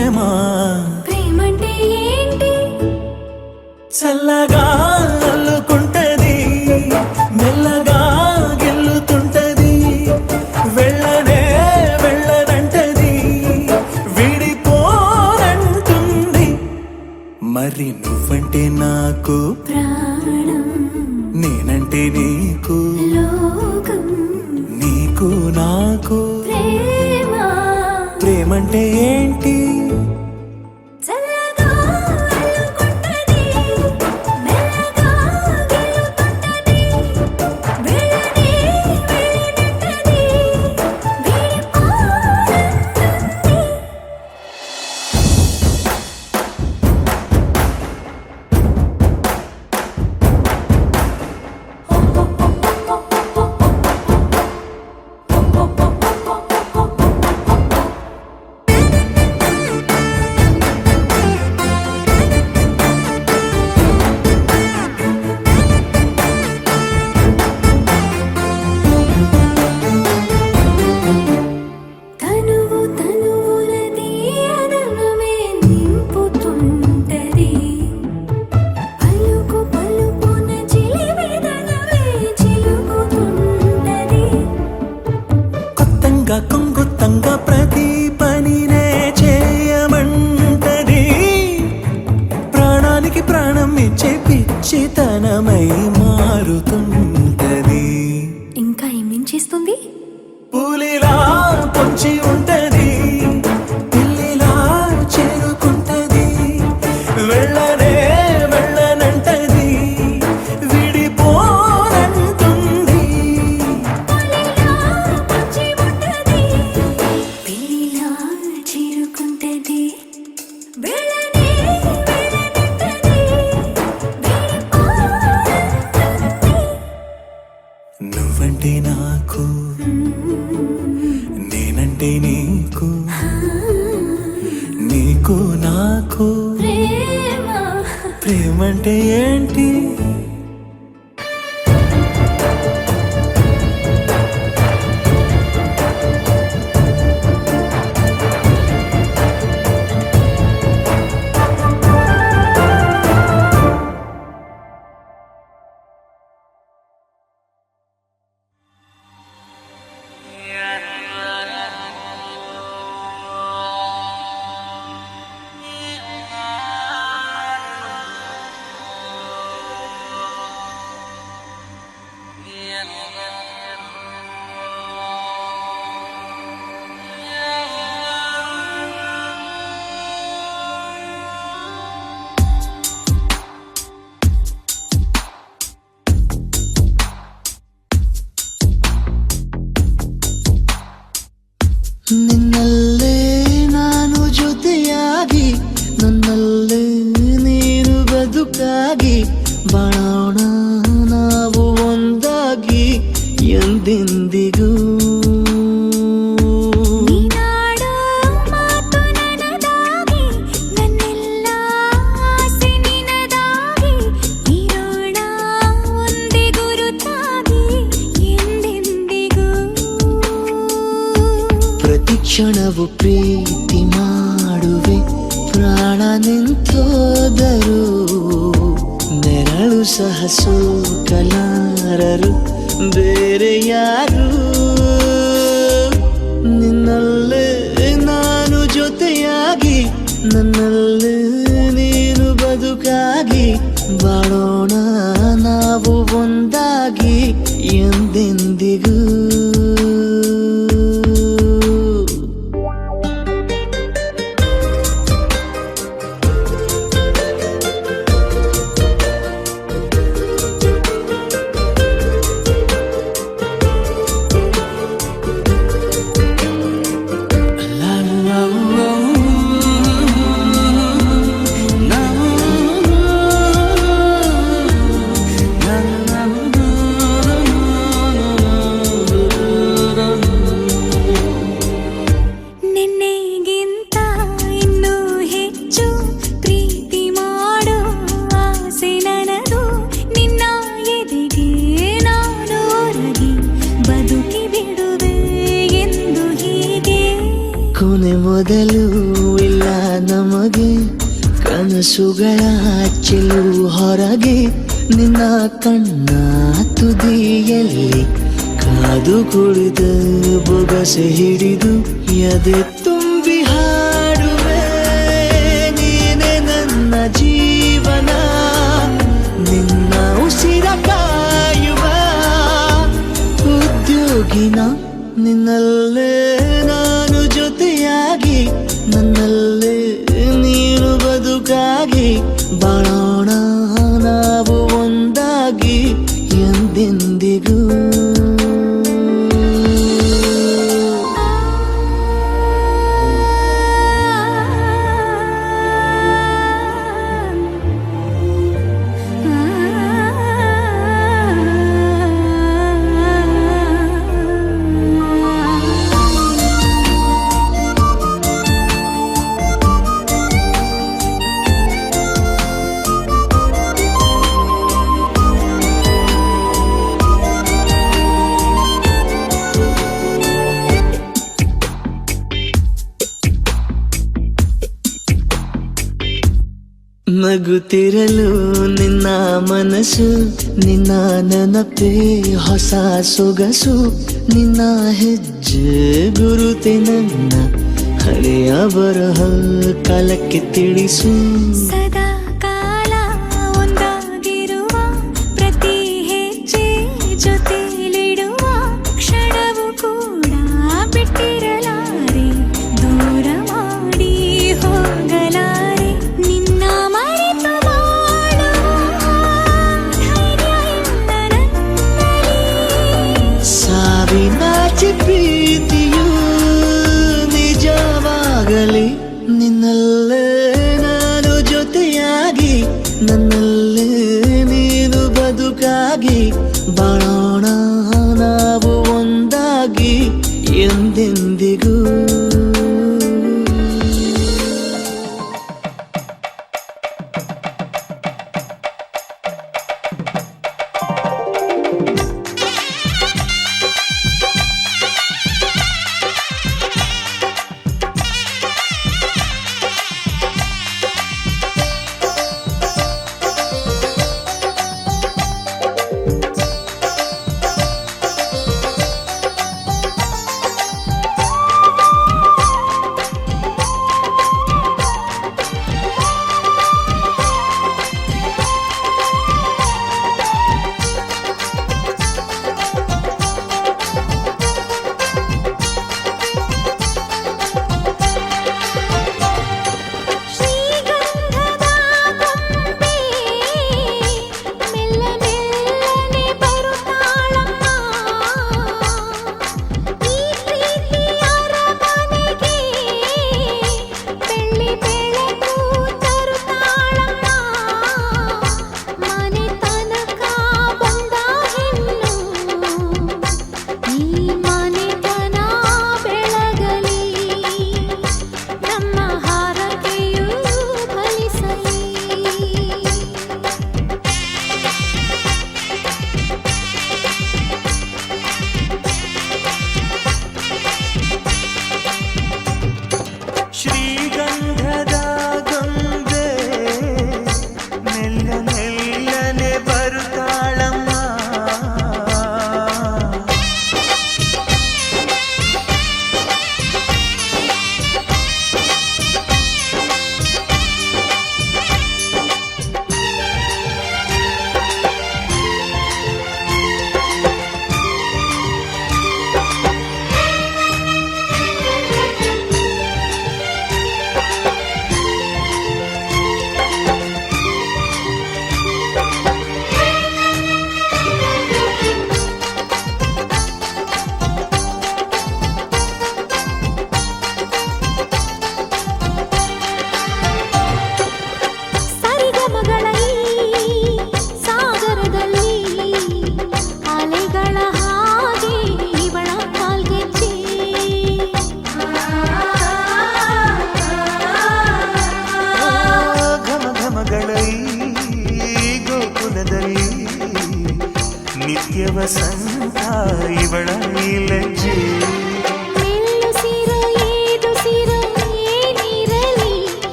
ప్రేమ ప్రేమంటే ఏంటి చల్లగా అల్లుకుంటది మెల్లగా గెల్లుతుంటది వెళ్ళనే వెళ్ళనంటది విడిపోనంటుంది మరి నువ్వంటే నాకు ప్రాణం నేనంటే నీకు లోకం నీకు నాకు ప్రేమ ప్రేమంటే ఏంటి చల్లగా అల్లుకుంటది మెల్లగా గెలుతుంటది వెళ్ళనే వెళ్ళనంటది విడిపోనంటుంది తనువు తనువులది అదనమే నింపుతుంటది పలుకు పలుకున చిలివిదనమే చిలుకుతుంటది కొత్తంగా కొంగొత్తంగా ప్రతి పనినే చేయమంటది ప్రాణానికి ప్రాణం ఇచ్చే పిచ్చితనమై మారుతుంటది ఇంకా ఏమేం చేస్తుంది పులిలా పొంచి ఉంటది పిల్లిలా చేరుకుంటది వెళ్ళనే వెళ్ళనంటది విడిపోనంటుంది పులిలా పొంచి ఉంటది పిల్లిలా చేరుకుంటది వెళ్ళనే వెళ్ళనంటది విడిపోనంటుంది నువ్వంటే నాకు నేనంటే నీకు నీకు నాకు ప్రేమ ప్రేమంటే ఏంటి ನಿನ್ನಲ್ಲೇ ನಾನು ಜೊತೆಯಾಗಿ ನನ್ನಲ್ಲೇ ನೀನು ಬದುಕಾಗಿ ಬಾಳೋಣ ನಾವು ಒಂದಾಗಿ ಎಂದೆಂದಿಗೂ ನೀನಾಡೋ ಮಾತು ನನದಾಗಿ ನನ್ನೆಲ್ಲ ಆಸೆ ನಿನದಾಗಿ ಇರೋಣ ಒಂದೇ ಗುರುತಾಗಿ ಎಂದೆಂದಿಗೂ ಪ್ರತಿ ಕ್ಷಣವು ಪ್ರೀತಿ ಮಾಡುವೆ ಪ್ರಾಣ ನಿಂತೋದರು ನೆರಳು ಸಹ ಸೋಕಲಾರರು ಬೇರೆ ಯಾರು ನಿನ್ನಲ್ಲೇ ನಾನು ಜೊತೆಯಾಗಿ ನನ್ನಲ್ಲೇ ನೀನು ಬದುಕಾಗಿ ಬಾಳೋಣ ನಾವು ಒಂದಾಗಿ ಎಂದೆಂದಿಗೂ ಕೊನೆ ಮೊದಲು ಇಲ್ಲದ ನಮಗೆ ಕನಸುಗಳ ಚೆಲುವು ಹೊರಗೆ ನಿನ್ನ ಕಣ್ಣ ತುದಿಯಲ್ಲಿ ಕಾದು ಕುಳಿತ ಬೊಗಸೆ ಹಿಡಿದು ಎದೆ ತುಂಬಿ ಹಾಡುವೆ ನೀನೆ ನನ್ನ ಜೀವನ ನಿನ್ನ ಉಸಿರ ಕಾಯುವ ಉದ್ಯೋಗಿನ ನಿನ್ನಲ್ಲೇ ನಾನು ಜೊತೆಯಾಗಿ ನನ್ನಲ್ಲೇ ನೀನು ಬದುಕಾಗಿ ಬಾಳೋಣ ನಾವು ಒಂದಾಗಿ ಎಂದೆಂದಿಗೂ ನಗುತ್ತಿರಲು ನಿನ್ನ ಮನಸ್ಸು ನಿನ್ನ ನೆನಪೇ ಹೊಸ ಸೊಗಸು ನಿನ್ನ ಹೆಜ್ಜೆ ಗುರುತೆ ನನ್ನ ಹಳೆಯ ಬರಹ ಕಾಲಕ್ಕೆ ತಿಳಿಸು ಸದಾ ಕಾಲ ಒಂದಾಗಿರುವ ಪ್ರತಿ ಹೆಜ್ಜೆ ಜೊತೆಲಿಡುವ ಕ್ಷಣವು ಕೂಡ ಬಿಟ್ಟಿರಲಾರೆ ದೂರ ಮಾಡಿ ಹೋಗಲಾರೆ ನಿನ್ನ ಮರೆತು ಬಾಳುವ ಧೈರ್ಯ ಇಲ್ಲ ನನ್ನಲ್ಲಿ ಸಾವಿನಾಚೆ ಪ್ರೀತಿಯು ನಿಜವಾಗಲಿ ನಿನ್ನಲ್ಲೇ ನಾನು ಜೊತೆಯಾಗಿ ನನ್ನಲ್ಲೇ ನೀನು ಬದುಕಾಗಿ ಬಾಳೋಣ ನಾವು ಒಂದಾಗಿ ಎಂದೆಂದಿಗೂ ಶ್ರೀಗಂಧದ ಗೊಂಬೆ ಮೆಲ್ಲ ಮೆಲ್ಲನೆ ಬರುತ್ತಾಳಮ್ಮ ನಿತ್ಯ ವಸಂತ ಇವಳ ಲಜ್ಜೆ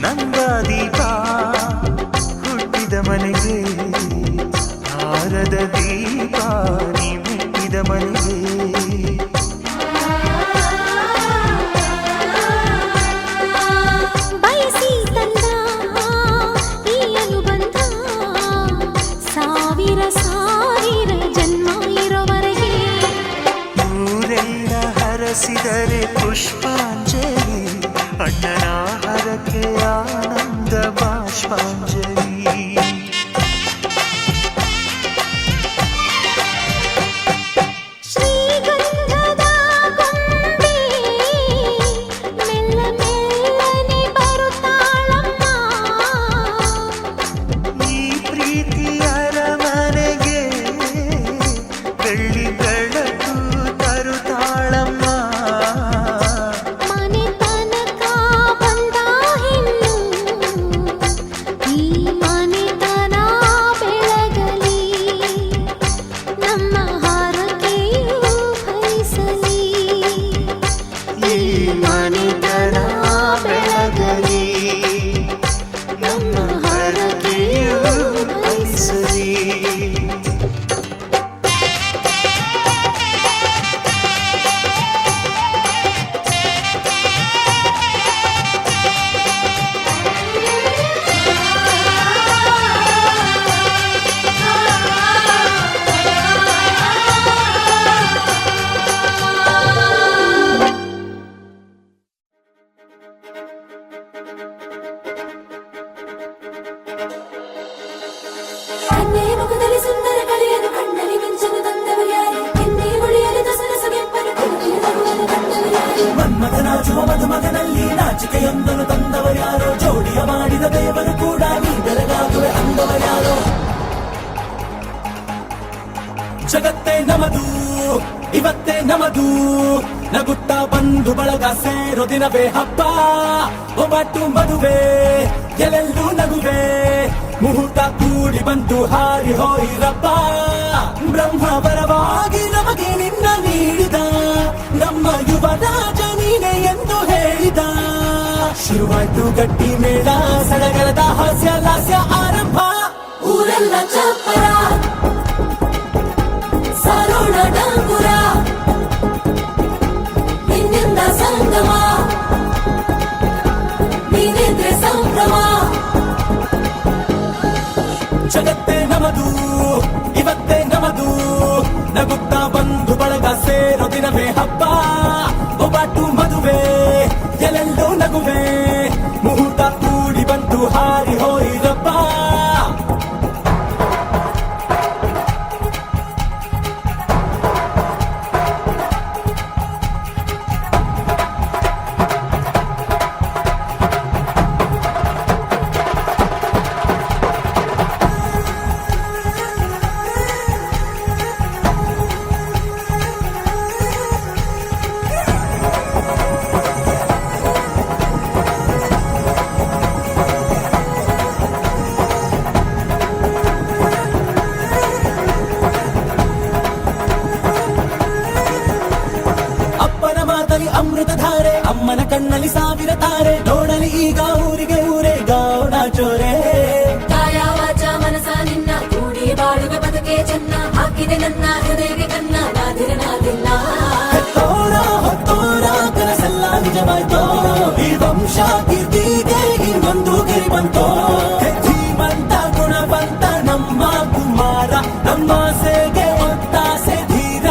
ನಂದಾದೀಪ ಹುಟ್ಟಿದ ಮನೆಗೆ ಹಾರದ ದೀಪ ನೀ ಮೆಟ್ಟಿದ ಮನೆಗೆ ಬಯಸಿ ತಂದ ಈ ಅನುಬಂಧ ಸಾವಿರ ಸಾವಿರ ಜನ್ಮ ಇರೋವರೆಗೆ ಊರೆಲ್ಲ ಹರಸಿದರೆ ಪುಷ್ಪಾಂಜಲಿ ಅಣ್ಣನ ಹರಕೆ ಆನಂದ ಬಾಷ್ಪಾಂಜಲಿ ಶ್ರೀಗಂಧದ ಗೊಂಬೆ ಮೆಲ್ಲ ಮೆಲ್ಲನೆ ಬರುತ್ತಾಳಮ್ಮ ಈ ಪ್ರೀತಿಯ ಅರಮನೆಗೆ ಬೆಳ್ಳಿ ಬೆಳಕು ತರುತ್ತಾಳಮ್ಮ ಮನೆ ತನಕ ಬಂದ ಹೆಣ್ಣು ಈ ಮನೆತನ ಬೆಳಗಲಿ ನಮ್ಮ ಹಾರಕೆಯು ಫಲಿಸಲಿ ಈ ಮನೆತನ ಬೆಳಗಲಿ ನಮ್ಮ ಹರಕೆಯು ಫಲಿಸಲಿ ಕನ್ನೆ ಮುಖದಲ್ಲಿ ಸುಂದರ ಕಲೆಯನ್ನು ಕಣ್ಣಲ್ಲಿ ಮಿಂಚನು ತಂದವರ್ಯಾರು ಎನ್ನೆ ಹೊಳೆಯಲು ದಸರ ಸೊಗೆಪ್ಪನು ಕುಣಿಯುವವನು ತಂದವರ್ಯಾರು ಮನ್ಮಥನಾಚುವ ಮಧುಮಗನಲ್ಲಿ ನಾಚಿಕೆಯೊಂದನ್ನು ತಂದವರ್ಯಾರೋ ಜೋಡಿಯ ಮಾಡಿದ ದೇವರು ಕೂಡ ನೀ ಬೆಳಗಾಗುವೆ ಅಂದವರ್ಯಾರೋ ಜಗತ್ತೇ ನಮದು ಇವತ್ತೇ ನಮದು ನಗುತ್ತಾ ಬಂದು ಬಳಗ ಸೇರೋ ದಿನವೇ ಹಬ್ಬ ಒಬ್ಬಟ್ಟು ಮದುವೆ ಎಲ್ಲೆಲ್ಲೂ ನಗುವೆ ಮುಹೂರ್ತ ಕೂಡಿ ಬಂತು ಹಾರಿ ಹೋಯಿರಪ್ಪ ಬ್ರಹ್ಮ ವರವಾಗಿ ನಮಗೆ ನಿನ್ನ ನೀಡಿದ ನಮ್ಮ ಯುವರಾಜ ನೀನೆ ಎಂದು ಹೇಳಿದ ಶುರುವಾಯ್ತು ಗಟ್ಟಿ ಮೇಳ ಸಡಗರದ ಹಾಸ್ಯ ಲಾಸ್ಯ ಆರಂಭ ಊರೆಲ್ಲ ಚಪ್ಪರ ಸಾರೋಣ ಡಂಗುರ ನಿನ್ನಿಂದ ಸಂಗಮ ನೀನಿದ್ರೆ ಸಂಭ್ರಮ ಜಗತ್ತೇ ನಮದು ಇವತ್ತೇ ನಮದು ನಗುತ್ತಾ ಬಂದು ಬಳಗ ಸೇರೋ ದಿನವೇ ಹಬ್ಬ ಒಬ್ಬಟ್ಟು ಮದುವೆ ಎಲ್ಲೆಲ್ಲೂ ನಗುವೆ ಮುಹೂರ್ತ ಕೂಡಿ ಬಂತು ಹಾರಿ ಹೋಯಿರಪ್ಪ ಅಮೃತಧಾರೆ ಅಮ್ಮನ ಕಣ್ಣಲ್ಲಿ ಸಾವಿರ ತಾರೆ ನೋಡಲಿ ಈಗ ಊರಿಗೆ ಊರೇ ಗಾವಣ ಚೋರೆ ಕಾಯ ವಾಚ ಮನಸ ನಿನ್ನ ಕೂಡಿ ಬಾಳುವೆ ಬದುಕೆ ಚೆನ್ನ ಹಾಕಿದೆ ನನ್ನ ಹೃದಯಕ್ಕೆ ಕನ್ನ ನಾದಿರನಾದಿಲ್ಲ ಹೆತ್ತೋರ ಹೊತ್ತೋರ ಕನಸೆಲ್ಲ ನಿಜವಾಯ್ತೋ ಈ ವಂಶ ಕೀರ್ತಿಗೆ ಇನ್ನೊಂದು ಗಿರಿ ಬಂತೋ ಧೀಮಂತ ಗುಣವಂತ ನಮ್ಮ ಕುಮಾರ ನಮ್ಮ ಸೇಗೆ ಒತ್ತಾಸೆ ಧೀರ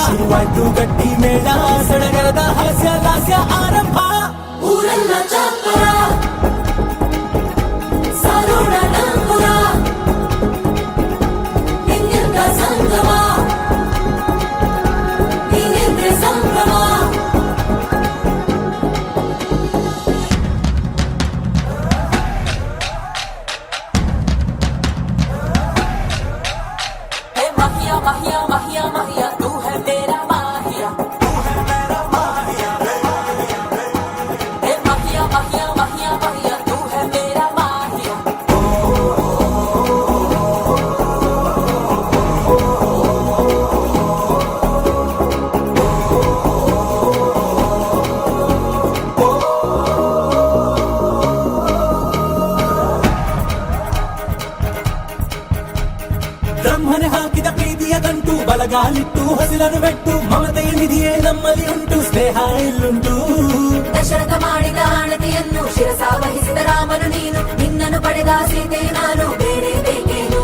ಶುರುವಾಯ್ತು ಗಟ್ಟಿ ಮೇಳ ಸಡಗರದ ಹಾಸ್ಯ ಲಾಸ್ಯ ಆರಂಭ ಊರೆಲ್ಲ ಚಪ್ಪರ ಸಾರೋಣ ಡಂಗುರ ನಿನ್ನಿಂದ ಸಂಗಮ ನೀನಿದ್ರೆ ಸಂಭ್ರಮ माहिया माहिया माहिया माहिया तू है मेरा माहिया ಬ್ರಹ್ಮನೆ ಹಾಕಿದ ಪ್ರೀತಿಯ ಗಂಟು ಬಲಗಾಲಿಟ್ಟು ಹಸಿರನು ಬೆಟ್ಟು ಮಮತೆಯ ನಿಧಿಯೇ ನಮ್ಮಲ್ಲಿ ಉಂಟು ಸ್ನೇಹ ಇಲ್ಲುಂಟು ದಶರಥ ಮಾಡಿದ ಆಣತಿಯನ್ನು ಶಿರಸ ವಹಿಸಿದ ರಾಮನು ನೀನು ನಿನ್ನನ್ನು ಪಡೆದ ಸೀತೆ ನಾನು ಬೇರೆ ಬೇಕೇನು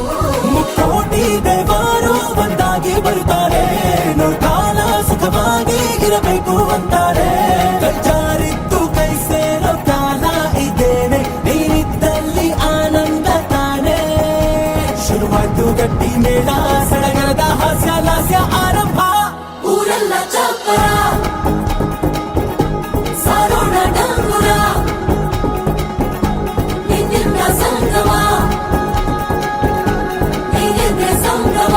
ಮುಕ್ಕೋಟಿ ದೇವರು ಒಂದಾಗಿ ಬರುತ್ತಾರೆ ಕಾಲ ಸುಖವಾಗಿ ಇರಬೇಕು ಅಂತಾರೆ ಕೈಜಾರಿದ್ದು ಕೈ ಸೇರೋ ಕಾಲ ಇದೇನೆ ನೀನಿದ್ದಲ್ಲಿ ಆನಂದ ತಾನೆ ಶುರುವಾಯ್ತು ಗಟ್ಟಿ ಮೇಳ ಸಡಗರದ ಹಾಸ್ಯ ಲಾಸ್ಯ ಆರಂಭ ಊರೆಲ್ಲ ಚಾಪರ ಸಾರೋಣ ಡಂಗುರ ನಿನ್ನಿಂದ ಸಂಗಮ ನೀನೆಂದ್ರೆ ಸಂಭ್ರಮ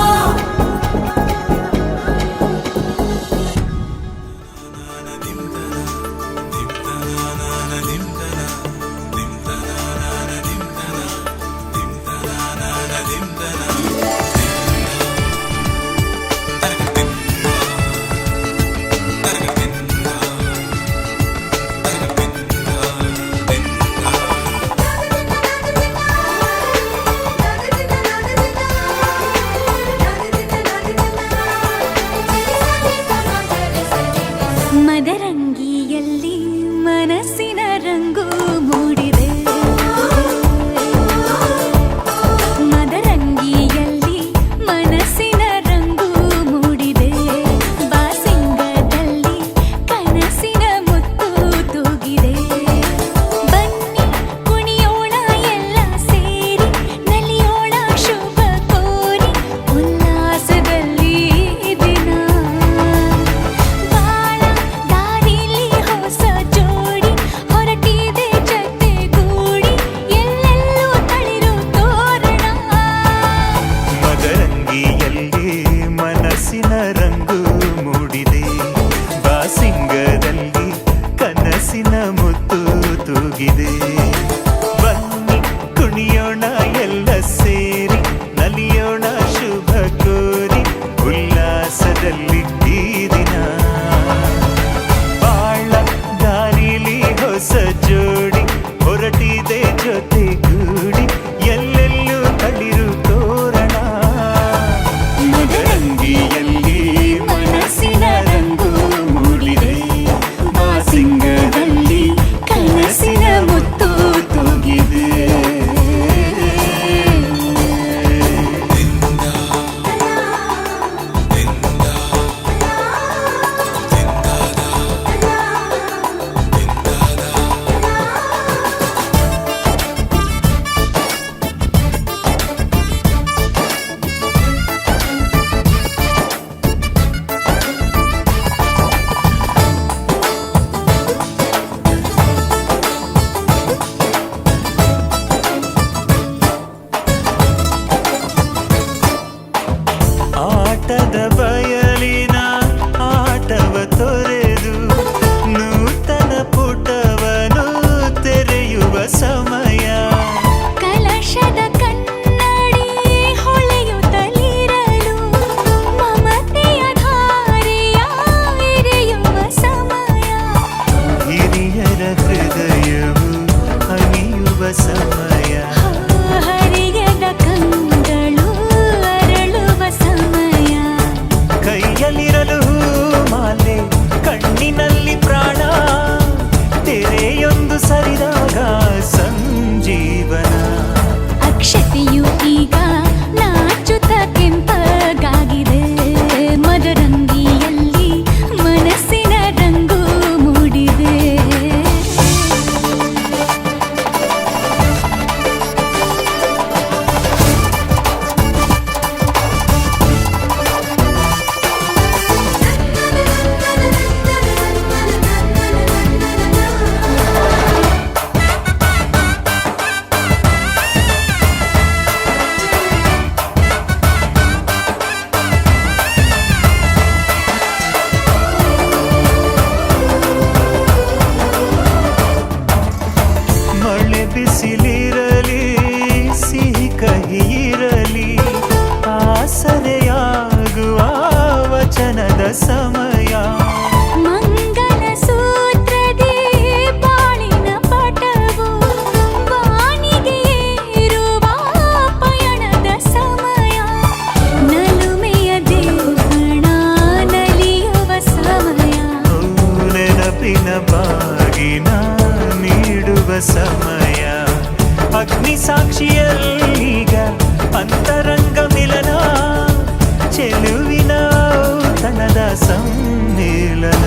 ಸಮ್ಮೇಳನ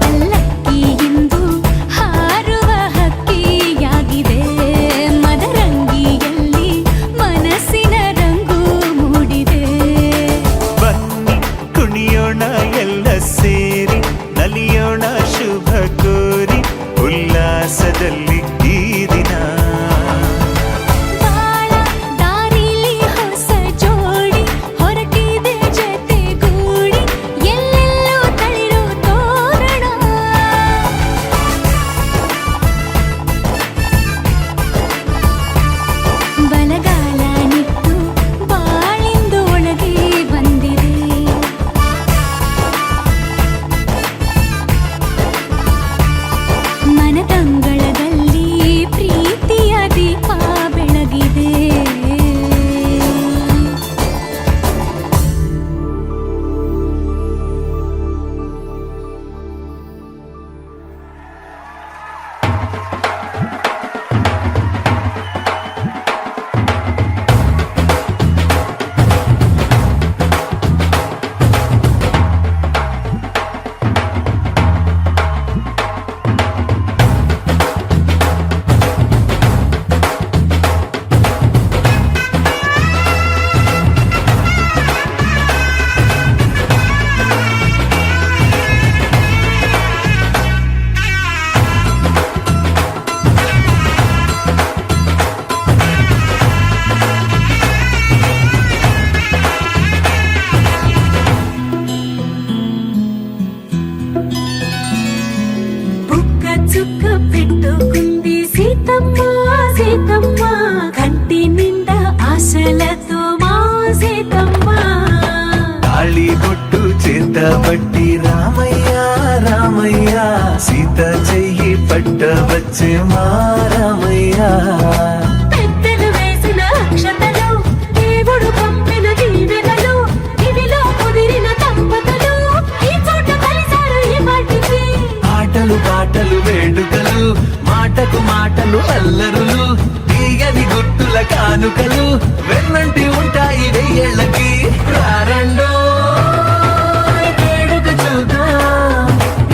ಪಲ್ಲಕ್ಕಿ ಇಂದು ಹಾರುವ ಹಕ್ಕಿಯಾಗಿದೆ ಮದರಂಗಿಯಲ್ಲಿ ಮನಸ್ಸಿನ ರಂಗು ಮೂಡಿದೆ ಬನ್ನಿ ಕುಣಿಯೋಣ ಎಲ್ಲ ಸೇರಿ ನಲಿಯೋಣ ಶುಭ ಕೋರಿ ಉಲ್ಲಾಸದಲ್ಲಿ ಈ ದಿನ ಬಾಳ ದಾರಿಲಿ ಹೊಸ ಜೋಡಿ ಹೊರಟಿದೆ ಜತೆಗೂಡಿ ಎಲ್ಲೆಲ್ಲೂ ತಳಿರು ತೋರಣ ಬಲಗಾಲ ನಿಟ್ಟು ಬಾಳಿಂದು ಒಳಗೆ ಬಂದಿದೆ ಮನದಂಗಳದಲ್ಲಿ ಪ್ರೀತಿಯ ದೀಪ ಬೆಳಗಿದೆ బుక్క చుక్క పెట్టుకుంది సీతమ్మ సీతమ్మ కంటి నిండా ఆశలతో మా సీతమ్మ తాళి బొట్టు చేత బట్టి రామయ్య రామయ్య సీత చెయ్యి పట్ట వచ్చే మా రామయ్య పెద్దలు వేసిన అక్షతలు దేవుడు పంపిన దీవెనలు ఇవిలో కుదిరిన దంపతులు ఈ చోట కలిసారు ఈ మాటికి ఆటలు పాటలు వేడుకలు మాటకు మాటలు అల్లరులు తీయని గుట్టుల కానుకలు వెన్నంటి ఉంటాయి వెయ్యేళ్ళకి రారండో వేడుక చూద్దాం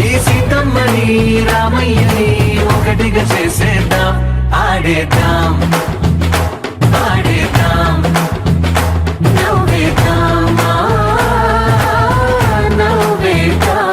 ఈ సీతమ్మని రామయ్యని ఒకటిగా చేసేద్దాం ఆడేద్దాం ఆడేద్దాం నవ్వేద్దాం నవ్వేద్దాం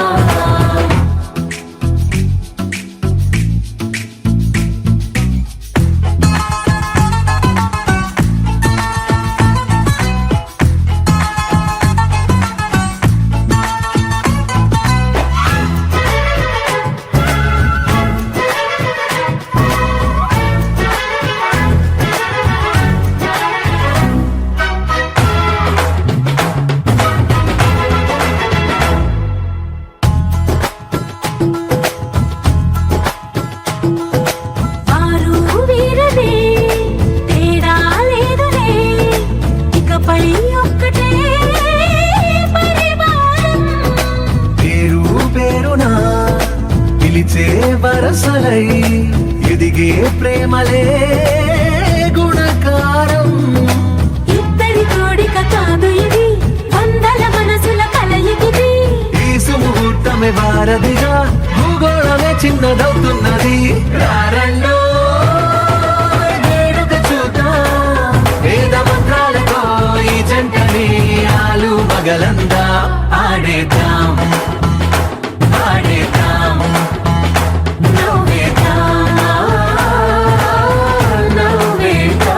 వారు వీరనే తేడా లేదులే ఇకపై ఒక్కటే పరివారం పేరు పేరునా పిలిచే వరసలై ఎదిగే ప్రేమలే గుణకారం ఇద్దరి కోడిక కాదు ఇది వందల మనసుల కలయికిది ఈ సుముహూర్తమే వారధిగా భూగోళమే చిన్నదవుతున్నది రారండో వేడుక చూద్దాం వేద మంత్రాలతో ఈ జంటని ఆలు మగలందా ఆడేద్దాం ఆడేద్దాం నవ్వేద్దాం నవ్వేద్దాం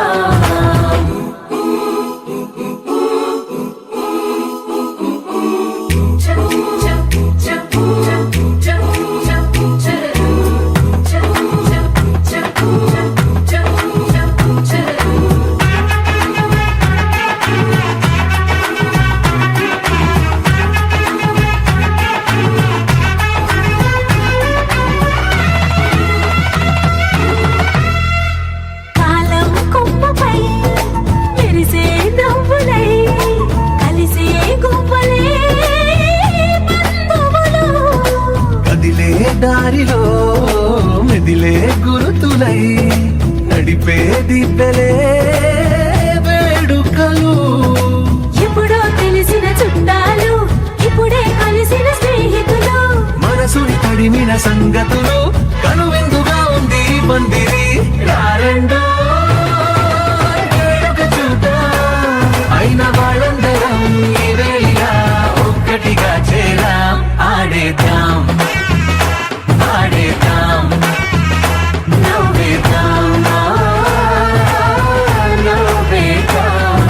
కాలం కొమ్మపై మెరిసే నవ్వులై కలిసే గువ్వలే బంధువులు కదిలే దారిలో మెదిలే గురుతులై నడిపే దిబ్బెలే వేడుకలు ఎప్పుడో తెలిసిన చుట్టాలు ఇప్పుడే కలిసి తడిమిన సంగతులు కనువిందుగా ఉంది ఈ పందిరి రారండో వేడుక చూద్దాం అయిన వాళ్ళందరం ఈ వేళ ఒక్కటిగా చేరాం ఆడేద్దాం ఆడేద్దాం నవ్వేద్దాం నవ్వేద్దాం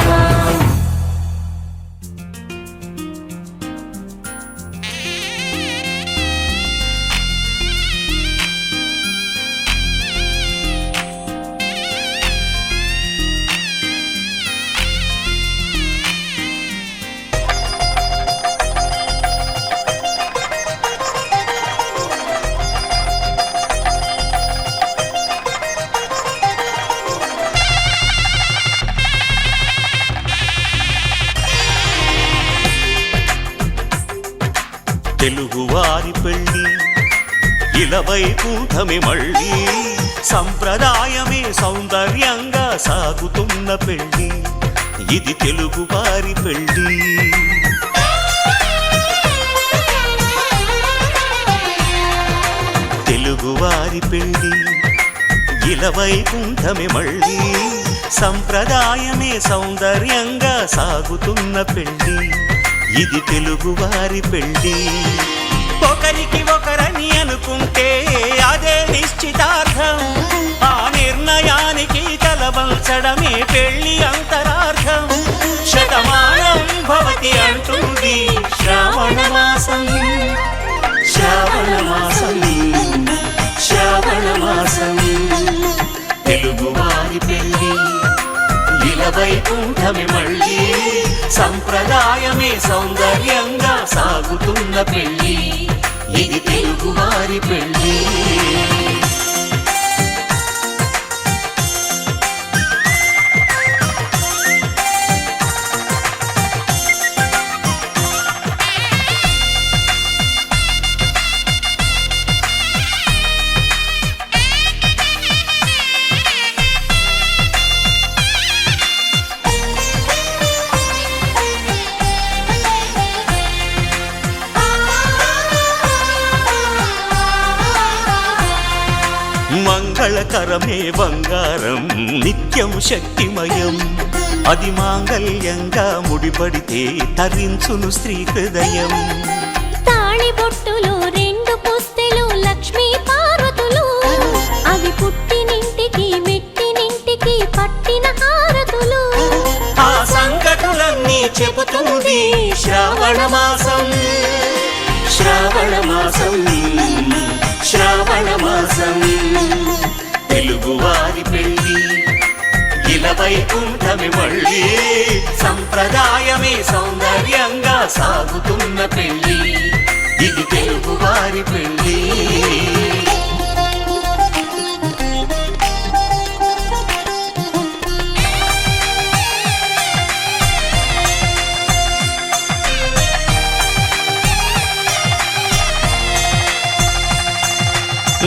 తెలుగువారి పెళ్ళి ఇలవై కూటమి మళ్ళీ సంప్రదాయమే సౌందర్యంగా సాగుతున్న పెళ్ళి ఇది తెలుగువారి పెళ్ళి తెలుగువారి పెళ్ళి ఇలవై కూటమి మళ్ళీ సంప్రదాయమే సౌందర్యంగా సాగుతున్న పెళ్ళి ఇది తెలుగువారి పెళ్ళి ఒకరికి ఒకరని అనుకుంటే అదే నిశ్చితార్థం ఆ నిర్ణయానికి తలవంచడమే పెళ్ళి అంతరార్థం శతమానం భవతి అంటుంది శ్రావణ మాసం శ్రావణ మాసం శ్రావణ మాసం తెలుగువారి పెళ్ళి ఇలవై కూటమి మళ్ళీ సంప్రదాయమే సౌందర్యంగా సాగుతున్న పెళ్ళి ఇది తెలుగువారి పెళ్ళి మంగళకరమే బంగారం నిత్యం శక్తిమయం అది మాంగళ్యంగా ముడిపడితే తరించును స్త్రీ హృదయం తాళి బొట్టులు రెండు పుస్తెలు లక్ష్మీ పార్వతులు అవి పుట్టినింటికి మెట్టినింటికి పట్టిన హారతులు ఆ సంగతులన్నీ చెబుతుంది శ్రావణ మాసం శ్రావణ మాసం శ్రావణ మాసం తెలుగువారి పెళ్ళి ఇలవై కూటమి మళ్ళీ సంప్రదాయమే సౌందర్యంగా సాగుతున్న పెళ్ళి ఇది తెలుగువారి పెళ్ళి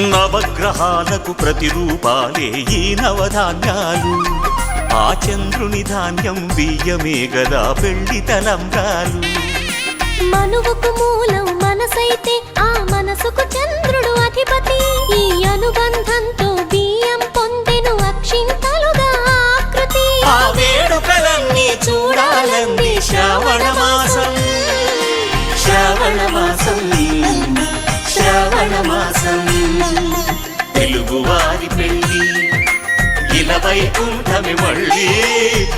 నవగ్రహాలకు ప్రతిరూపాలే ఈ నవధాన్యాలు ఆ చంద్రుని ధాన్యం బియ్యమే గదా పెళ్లి తలంబ్రాలు మనువుకు మూలం మనసైతే ఆ మనసుకు చంద్రుడు అధిపతి ఈ అనుబంధంతో బియ్యం పొందెను అక్షింతలుగా ఆకృతి ఆ వేడుకలన్నీ చూడాలంది శ్రావణ మాసం శ్రావణ మాసం శ్రావణ మాసం తెలుగువారి పెళ్ళి ఇలవై కూటమి మళ్ళీ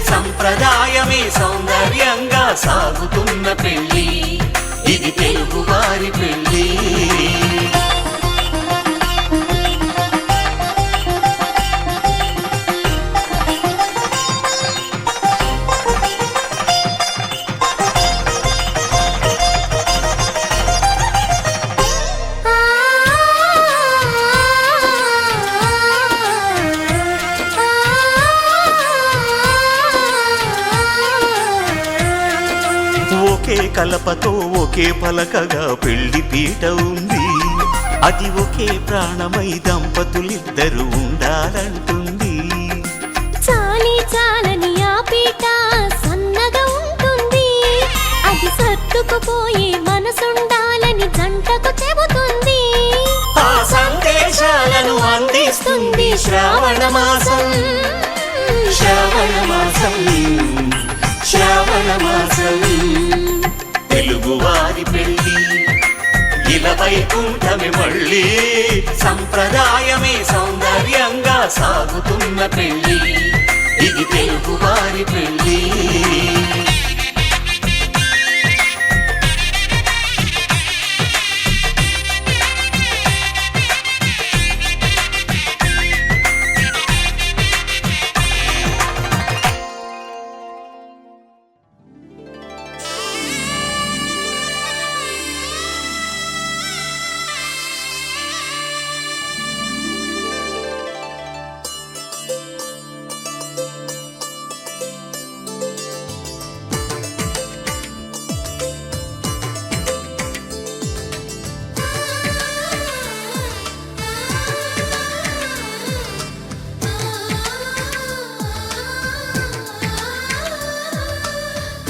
సంప్రదాయమే సౌందర్యంగా సాగుతున్న పెళ్ళి ఇది తెలుగువారి పెళ్ళి ఒకే కలపతో ఒకే పలకగా పెళ్లి పీట ఉంది అది ఒకే ప్రాణమై దంపతులిద్దరు ఉండాలంటుంది చాలి చాలని ఆ పీట సన్నగా ఉంటుంది అది సర్దుకుపోయి మనసుండాలని జంటకు చెబుతుంది శుభాలను అందిస్తుంది శ్రావణ మాసం. శ్రావణ మాసం, శ్రావణ మాసం. తెలుగువారి పెళ్ళి ఇలా వైకుంఠమే మళ్ళీ, సంప్రదాయమే సౌందర్యంగా సాగుతున్న పెళ్ళి, ఇది తెలుగువారి పెళ్ళి.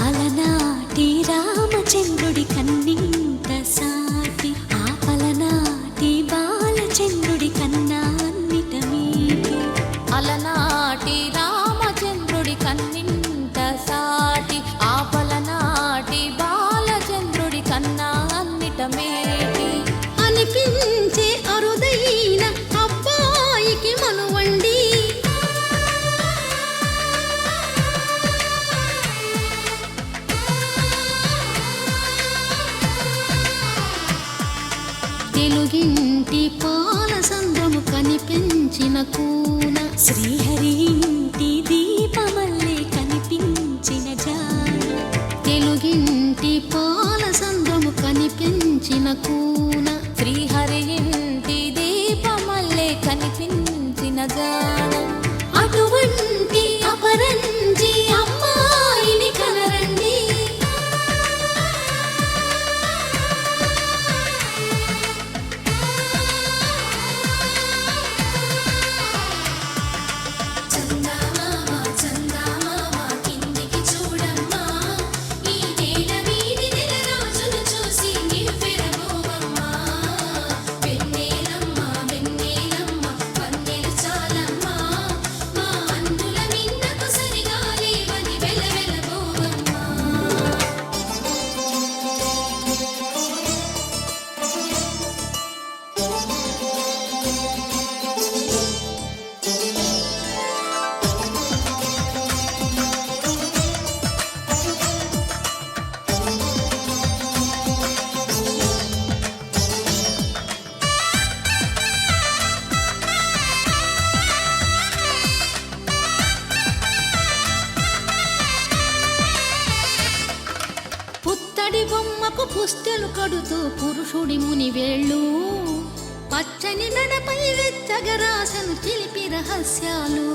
అలనాటి రామచంద్రుడి కన్నింత సాటి, ఆపలనాటి బాలచంద్రుడి కన్నా అన్నిట మీటి. అలనాటి రామచంద్రుడి కన్నింత సాటి, ఆపలనాటి బాలచంద్రుడి కన్నా అన్నిట మేటి. అనిపించే అరుదైన అబ్బాయికి మనువండి, తెలుగింటి పాలసంద్రము కనిపించిన కూన, శ్రీహరి ఇంటి దీపమల్లే కనిపించిన జాన. తెలుగింటి పాలసంద్రము కనిపించిన కూన, శ్రీహరి ఇంటి దీపమల్లే కనిపించిన జాడ. అటువంటి అపరంజి అమ్మాయిని కనరండి. చందమామ చందమామ కిందికి చూడమ్మా, ఈ నేల వీధి నెల రోజులు చూసి నివ్వెరబోవమ్మా. వెన్నెలమ్మ వెన్నెలమ్మ వన్నెలు చాలమ్మా, మా అందుల మిన్నకు సరిగా లేవని వెలవెలబోవమ్మా. పుత్తడి బొమ్మకు పుస్తెలు కడుతూ పురుషుడి ముని వేళ్ళు, పచ్చని మెడపై వెచ్చగరాసను చిలిపి రహస్యాలు.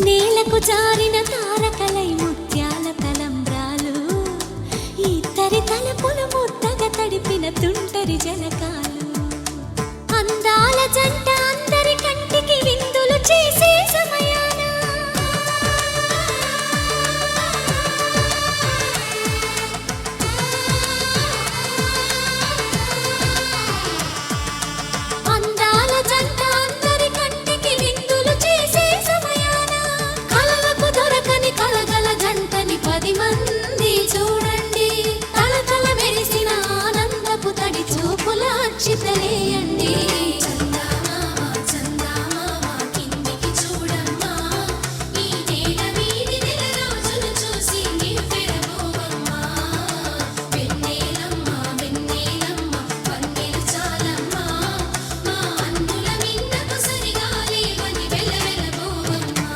నేలకు జారిన తారకలై ముత్యాల తలంబ్రాలు, ఇద్దరి తలపులు ముద్దగా తడిపిన తుంటరి జలకాలు. అందాల జంట అందరి కంటికి విందులు చేసే సమయాన, అందాల జంట అందరి కంటికి విందులు చేసే సమయాన, కలలకు దొరకని కలగల జంటని 10 మంది చూడండి. తలతల మెరిసిన ఆనందపు తడి చూపుల అక్షితలేయండి. చందమామ చందమామ కిందికి చూడమ్మా, ఈ నేల వీధి నెల రోజులు చూసి నివ్వెరబోవమ్మా. వెన్నెలమ్మ వెన్నెలమ్మ వన్నెలు చాలమ్మా, మా అందుల మిన్నకు సరిగా లేవని వెలవెలబోవమ్మా.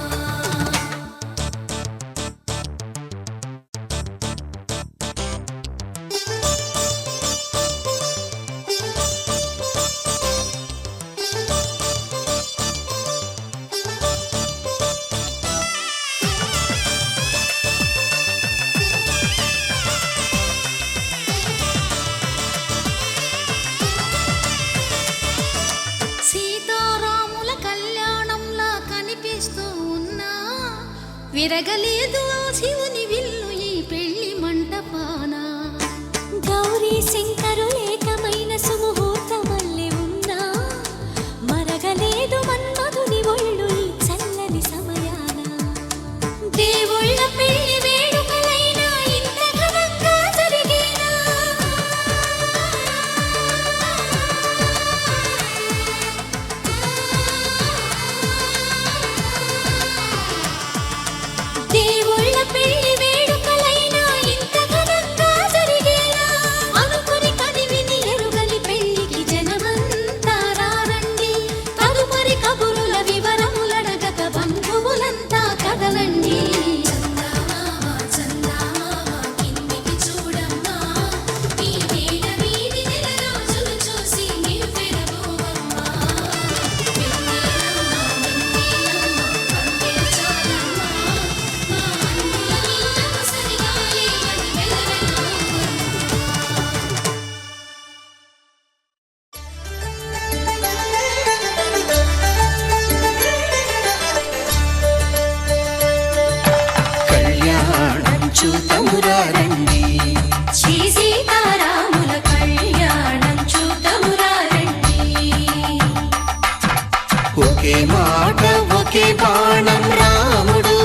సీతారాముల కళ్యాణంలా కనిపిస్తూ ఉన్నా, విరగలేదు ఆ శివుని విల్లు ఈ పెళ్లి మంటపాన. గౌరీ శంకరులేకమైన సుముహూర్తమల్లె ఉన్నా, మరగ చూతమురా రండి. శ్రీ సీతారాముల కళ్యాణం చూతమురా రండి. ఒకే మాట ఒకే బాణం రాముడు,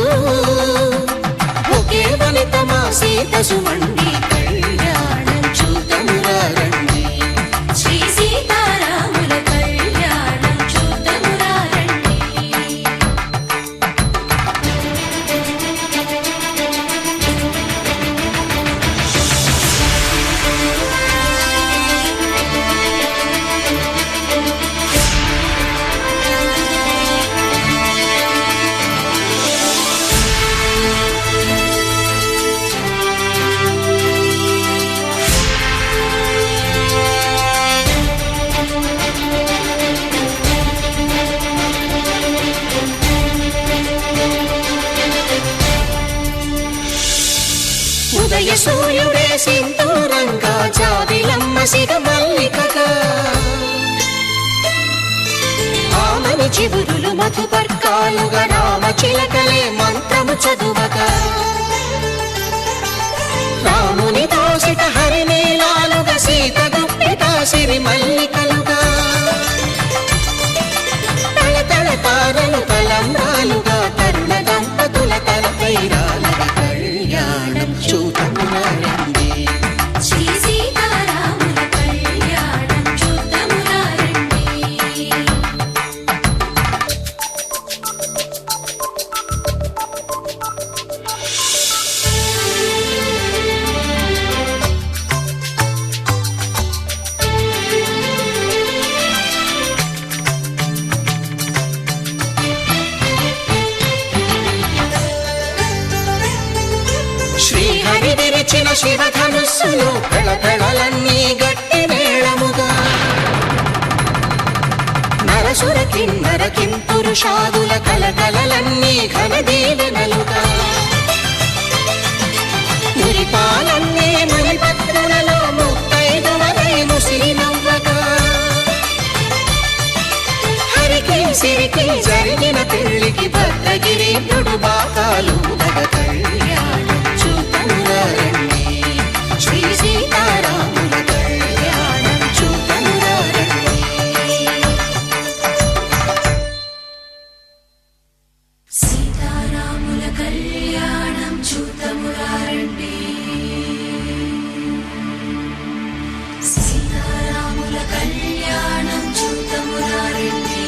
ఒకే వనిత మా సీత సుమండి కళ్యాణం చూతమురా రండి. శ్రీ సీతారాముల కళ్యాణం చూతమురా రండి. ఉదయ సూర్యుడే సింధూరంగా జాబిలమ్మ సిగ మల్లికగా, ఆమని చివురులు మధుపర్కాలుగా రామ చిలకలే మంత్రము చదువగా, రాముని దోసిట హరినీలాలుగా సీత గుప్పిట సిరి మల్లికలుగా, తల తల తారలు తలంబ్రాలుగా తరుణ దంపతుల తలపైరాలుగా కళ్యాణం చూతమురా రండి. శ్రీ సీతారాముల కళ్యాణం చూతమురా రండి. శ్రీహరి విరిచిన శివధనుస్సులు పెళపెళలన్నీ గట్టి మేళముగా, నరసుర కిన్నర కింపురుషాదుల కలకలలన్నీ ఘన దీవెనలుగా, మురిపాలన్నీ మణిపత్రులలో ముత్తైదువలై ముసిరి నవ్వగా, హరికి సిరికి జరిగిన పెళ్లికి భద్రగిరీంద్రుడు బాకాలు కళ్యాణం చూతమురా రండి. శ్రీ సీతారాముల కళ్యాణం చూతమురా రండి. సీతారాముల కళ్యాణం చూతమురా రండి. సీతారాముల కళ్యాణం చూతమురా రండి.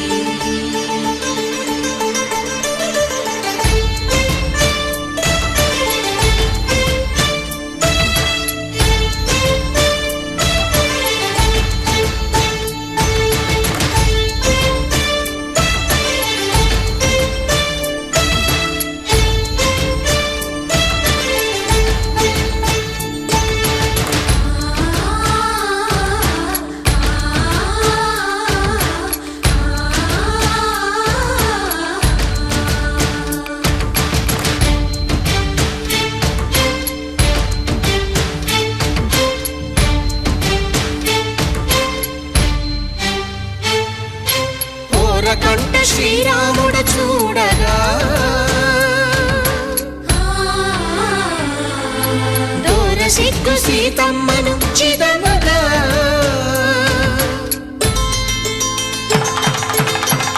కంట శ్రీరాముడు చూడగా, దూర సిగ్గు సీతమ్మను చిదమగా,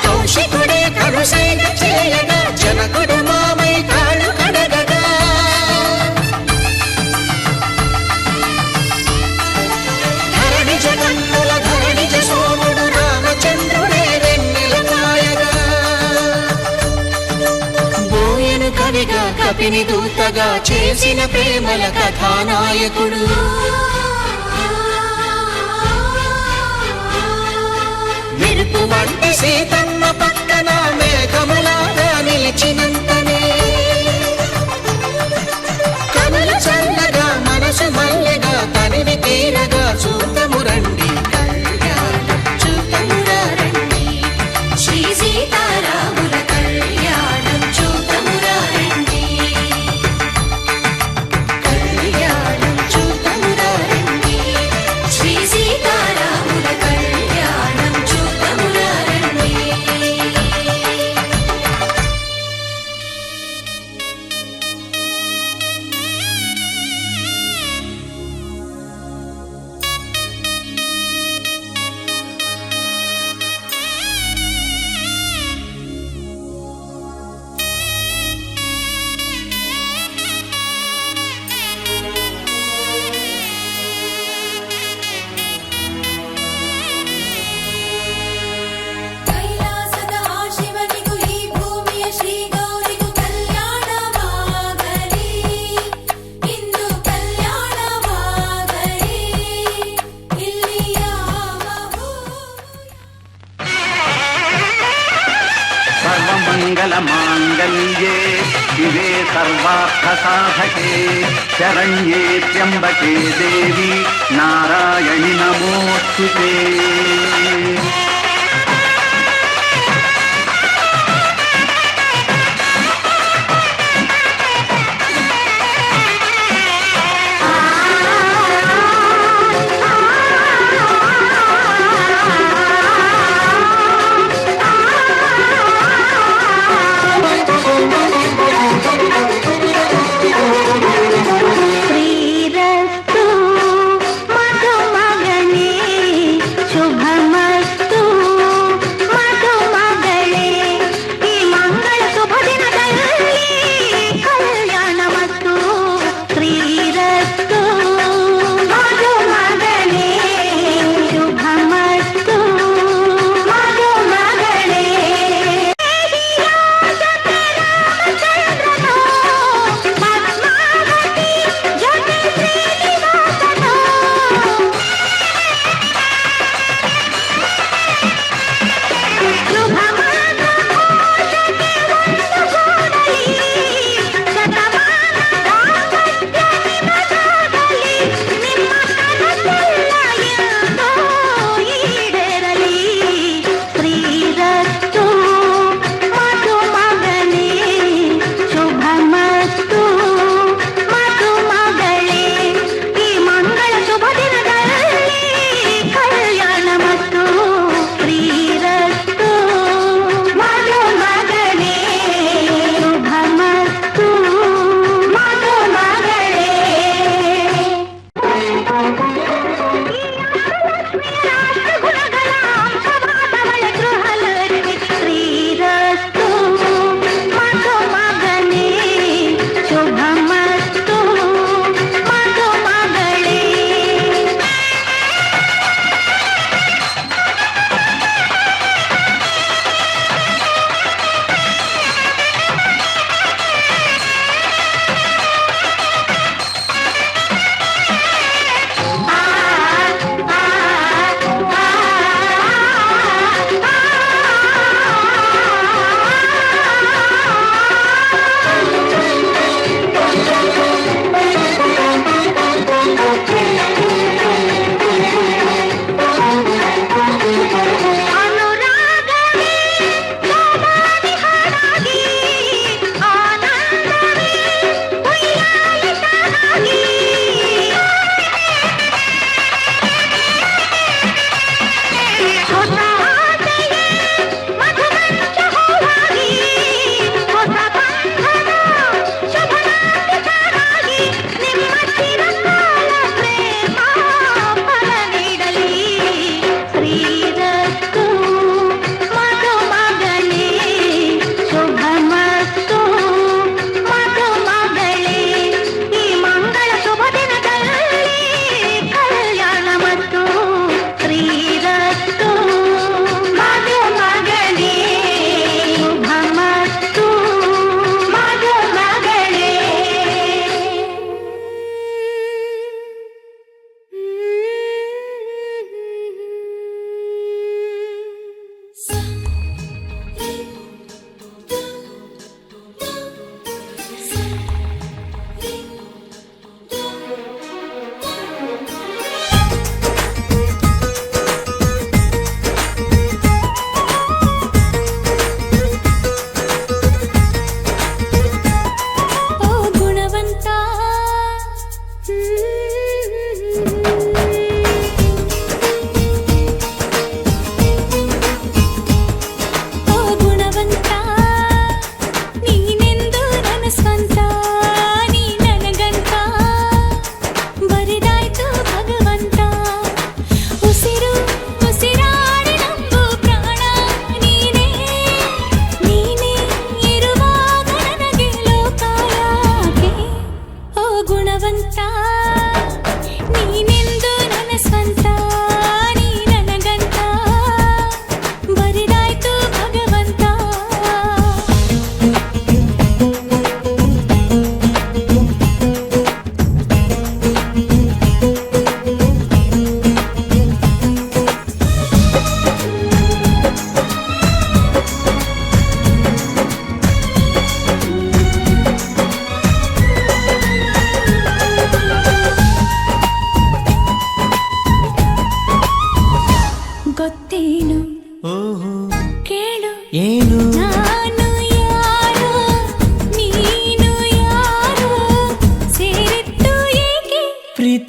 కౌశికుడే కరుసైన చేయగా జనకుడు మామై కాళ్ళు కడగగా, ధరణి జగన్నుల ధరణి సోముడు రామచంద్రుడే వెన్నెల కాయగా, బోయను కవిగా కపిని దూతగా చేసిన ప్రేమల కథానాయకుడు, మెరుపు వంటి సీతమ్మ పక్కన మేఘములాగా నిలిచినంతనే, కనులు చల్లగా మనసు మల్లెగా తనివి తీరగా చూతము రండి కళ్యాణం చూతమురా రండి. శ్రీ సీతారాముల కళ్యాణం చూతమురా రండి. కళ్యాణం చూతమురా రండి. శ్రీ సీతారాముల కళ్యాణం చూతమురా రండి. शिवे सर्वार्थसाधके शरण्ये त्र्यम्बके देवी नारायणि नमोऽस्तुते। ಶ್ರೀರಸ್ತು ಮಧುಮಗನೇ ಶುಭಮಸ್ತು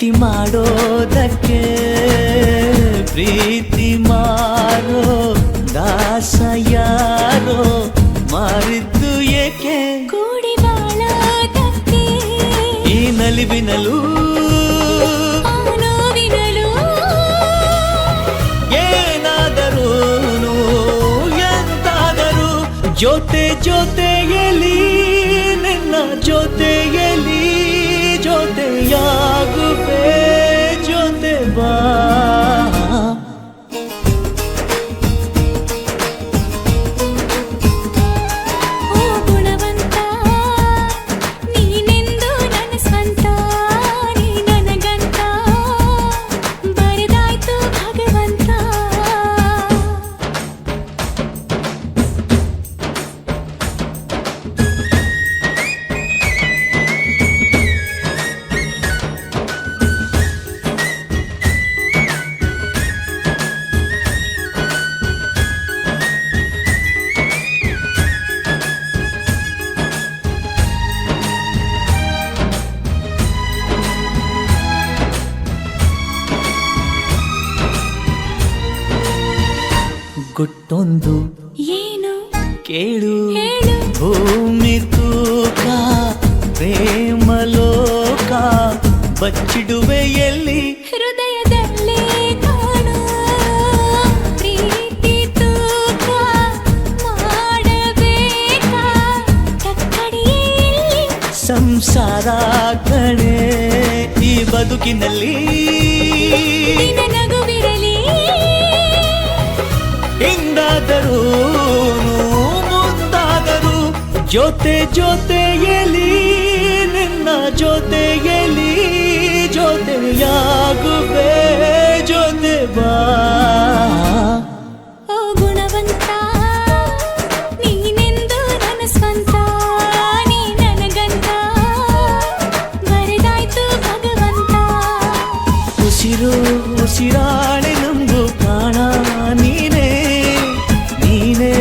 ಪ್ರೀತಿ ಮಾಡೋದಕ್ಕೆ ಪ್ರೀತಿ ಮಾರೋ ದಾಸ ಯಾರೋ ಮಾರಿದ್ದು ಏಕೆ ಕೂಡಿ ಬಾಳೋದಕ್ಕೆ ಈ ನಲಿವಿನಲು ಆ ನೋವಿನಲು ಏನಾದರೂ ಎಂತಾದರೂ ಜೊತೆ ಜೊತೆಯಲ್ಲಿ ನಿನ್ನ ಜೊತೆಯಲ್ಲಿ ಜೊತೆಯಾಗುವೆ ಜೊತೆ ಬಾ ಓ ಗುಣವಂತ ನೀನೆಂದು ನನ್ನ ಸ್ವಂತ ನೀ ನನಗಂತ ಬರೆದಾಯ್ತು ಭಗವಂತ ಗುಟ್ಟೊಂದು ಏನು ಕೇಳು ಹೇಳು ಭೂಮಿ ತೂಕ ಪ್ರೇಮ ಲೋಕ ಬಚ್ಚಿಡುವೆ ಎಲ್ಲಿ ಹೃದಯದಲ್ಲೇ ಕಾಣು ಪ್ರೀತಿ ತೂಕ ಮಾಡಬೇಕಾ ಕಕ್ಕಡಿಯಲ್ಲಿ ಸಂಸಾರ ಕಣೆ ಈ ಬದುಕಿನಲ್ಲಿ ನಿನ್ನ ನಗುವಿರಲಿ ಹಿಂದಾದರೂ ಮುಂದಾದರೂ ಜೊತೆ ಜೊತೆಯಲ್ಲಿ ನಿನ್ನ ಜೊತೆಯಲ್ಲಿ ಜೊತೆಯಾಗುವೆ ಜೊತೆ ಬಾ ಓ ಗುಣವಂತ ನೀನೆಂದು ನನ್ನ ಸ್ವಂತ ನೀ ನನಗಂತ ಬರೆದಾಯ್ತು ಭಗವಂತ ಉಸಿರು ಉಸಿರಾಣೆ ನಮ್ದು ಪ್ರಾಣ ನೀನೇ ನೀನೇ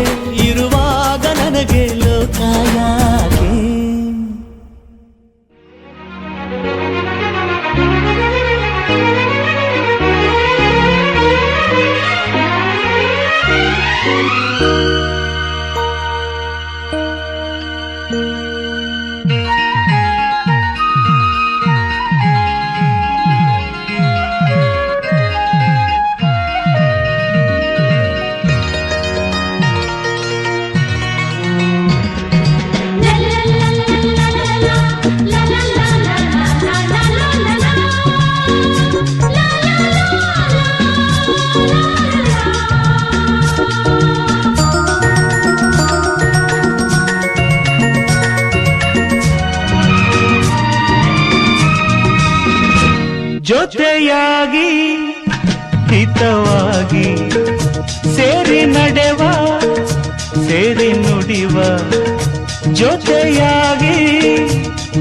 ಇರುವಾಗ ನನಗೆ ಲೋಕ ಯಾಕೆ ಜೊತೆಯಾಗಿ ಹಿತವಾಗಿ ಸೇರಿ ನಡೆವ ಸೇರಿ ನುಡಿವ ಜೊತೆಯಾಗಿ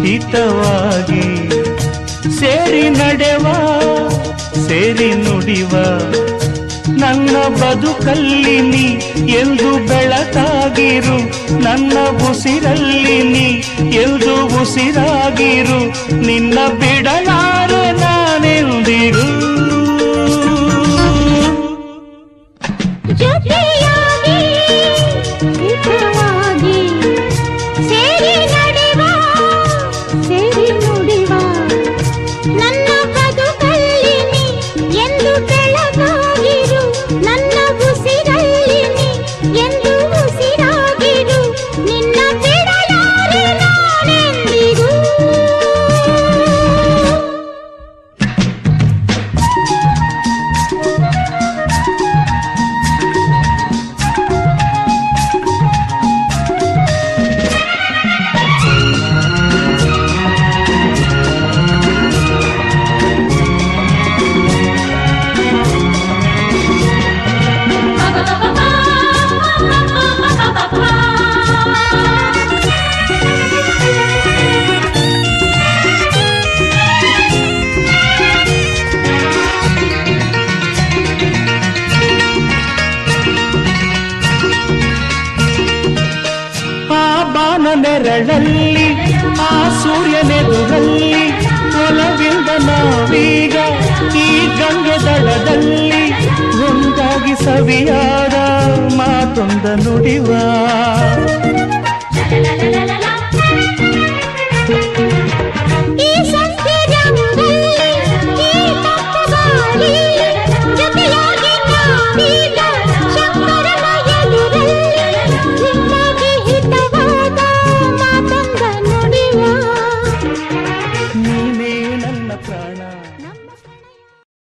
ಹಿತವಾಗಿ ಸೇರಿ ನಡೆವ ಸೇರಿ ನುಡಿವ ನನ್ನ ಬದುಕಲ್ಲಿ ನೀ ಎಂದು ಬೆಳಕಾಗಿರು ನನ್ನ ಉಸಿರಲ್ಲಿ ನೀ ಎಂದು ಉಸಿರಾಗಿರು ನಿನ್ನ ಬಿಡಲಾರೆ ನಾನೆಂದಿರು ಜೊತೆಯಾಗಿ ಹಿತವಾಗಿ ಸೇರಿ ನಡೆವ ಸೇರಿ ನುಡಿವ ನನ್ನ ಬದುಕಲ್ಲಿ ನೀ ಎಂದು ಬೆಳಕಾಗಿರು ನನ್ನ ಉಸಿರಲ್ಲಿ ನೀ ಎಂದು ಉಸಿರಾಗಿರು ನಿನ್ನ ಬಿಡಲಾರೆ ನಾನೆಂದಿಗೂ ನೆರಳಲ್ಲಿ ಆ ಸೂರ್ಯನೆದುರಲ್ಲಿ ಒಲವಿಂದ ನಾವೀ ಸವಿಯಾದ ಮಾತೊಂದ ನುಡಿವ ಈ ಸಂತೆ ರಂಗಲ್ಲಿ ಈ ತಪ್ಪುಗಾಳಿ ಜೊತೆಯಾಗಿ ನಾವೀಗ ಶಂಕರನ ಎದುರಲ್ಲಿ ನಿಮಗೆ ಹಿತವಾದ ಮಾತೊಂದ ನುಡಿವ ನೀನೇ ನನ್ನ ಪ್ರಾಣ